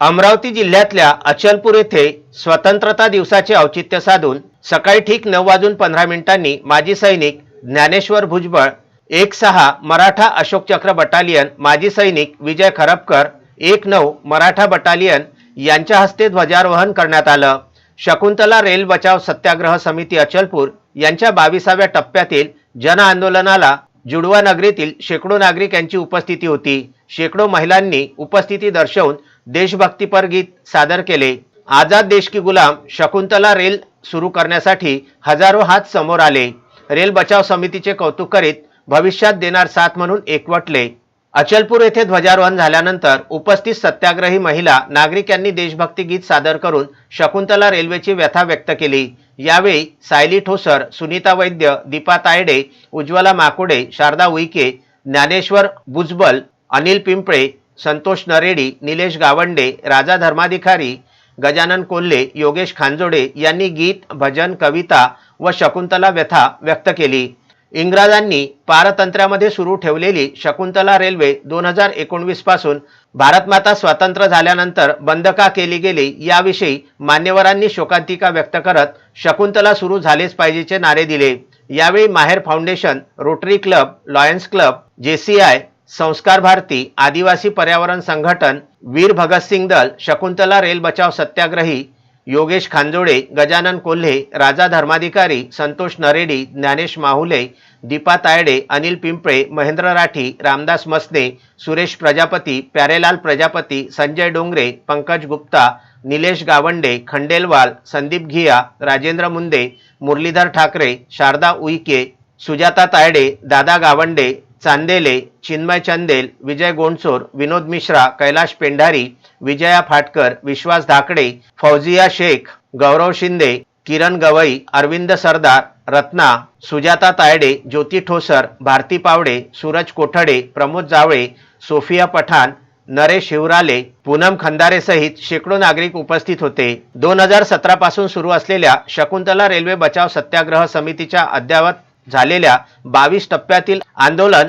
अमरावती जिल्ह्यातल्या अचलपूर येथे स्वतंत्रता दिवसाचे औचित्य साधून सकाळी ठीक 9:15 माजी सैनिक ज्ञानेश्वर भुजबळ 1-6 मराठा अशोक चक्र बटालियन, माजी सैनिक विजय खरपकर 1-9 मराठा बटालियन यांच्या हस्ते ध्वजारोहण करण्यात आलं। शकुंतला रेल बचाव सत्याग्रह समिती अचलपूर यांच्या 22व्या टप्प्यातील जन आंदोलनाला जुडवा नगरीतील शेकडो नागरिक यांची उपस्थिती होती। शेकडो महिलांनी उपस्थिती दर्शवून देशभक्तीपर गीत सादर केले। आजाद देश की गुलाम शकुंतला रेल सुरू करण्यासाठी हजारो हात समोर आले। रेल बचाव समितीचे कौतुक करीत भविष्यात देणार साथ म्हणून एकवटले। अचलपूर येथे ध्वजारोहण झाल्यानंतर उपस्थित सत्याग्रही महिला नागरिक यांनी देशभक्ती गीत सादर करून शकुंतला रेल्वेची व्यथा व्यक्त केली। यावेळी सायली ठोसर, सुनीता वैद्य, दीपा तायडे, उज्ज्वला माकुडे, शारदा उईके, ज्ञानेश्वर भुजबळ, अनिल पिंपळे, संतोष नरेडी, निलेश गावंडे, राजा धर्माधिकारी, गजानन कोल्हे, योगेश खांजोडे यांनी गीत, भजन, कविता व शकुंतला व्यथा व्यक्त केली। इंग्रजांनी पारतंत्र्यामध्ये सुरू ठेवलेली शकुंतला रेल्वे 2019 पासून भारतमाता स्वतंत्र झाल्यानंतर बंद का केली गेली याविषयी मान्यवरांनी शोकांतिका व्यक्त करत शकुंतला सुरू झालेच पाहिजेचे नारे दिले। यावेळी माहेर foundation, rotary club, Lions club, JCI, संस्कार भारती, आदिवासी पर्यावरण संघटन, वीर भगतसिंग दल, शकुंतला रेल बचाव सत्याग्रही योगेश खांजोडे, गजानन कोल्हे, राजा धर्माधिकारी, संतोष नरेडी, ज्ञानेश माहुले, दीपा तायडे, अनिल पिंपळे, महेंद्र राठी, रामदास मसने, सुरेश प्रजापती, प्यारेलाल प्रजापती, संजय डोंगरे, पंकज गुप्ता, निलेश गावंडे, खंडेलवाल, संदीप घिया, राजेंद्र मुंदे, मुरलीधर ठाकरे, शारदा उईके, सुजाता तायडे, दादा गावंडे, चांदेले, चिन्मय चंदेल, विजय गोंडसोर, विनोद मिश्रा, कैलाश पेंढारी, विजया फाटकर, विश्वास धाकडे, फौजिया शेख, गौरव शिंदे, किरण गवई, अरविंद सरदार, रत्ना, सुजाता तायडे, ज्योती ठोसर, भारती पावडे, सूरज कोठडे, प्रमोद जावळे, सोफिया पठाण, नरेश हिवराले, पूनम खंदारे सहित शेकडो नागरिक उपस्थित होते। 2017 पासून सुरू असलेल्या शकुंतला रेल्वे बचाव सत्याग्रह समितीच्या अद्ययावत झालेल्या 22 टप्प्यातील आंदोलन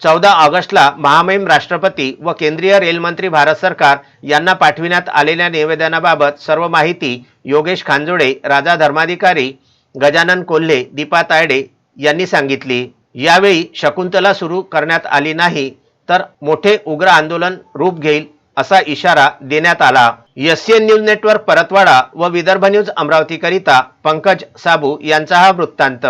14 ऑगस्टला महामहिम राष्ट्रपती व केंद्रीय रेल मंत्री भारत सरकार यांना पाठविण्यात आलेल्या निवेदनाबाबत सर्व माहिती योगेश खांजोडे, राजा धर्माधिकारी, गजानन कोल्हे, दीपा तायडे यांनी सांगितली। यावेळी शकुंतला सुरू करण्यात आली नाही तर मोठे उग्र आंदोलन रूप घेईल असा इशारा देण्यात आला। SCN न्यूज नेटवर्क परतवाडा व विदर्भ न्यूज अमरावती करिता पंकज साबू यांचा हा वृत्तांत।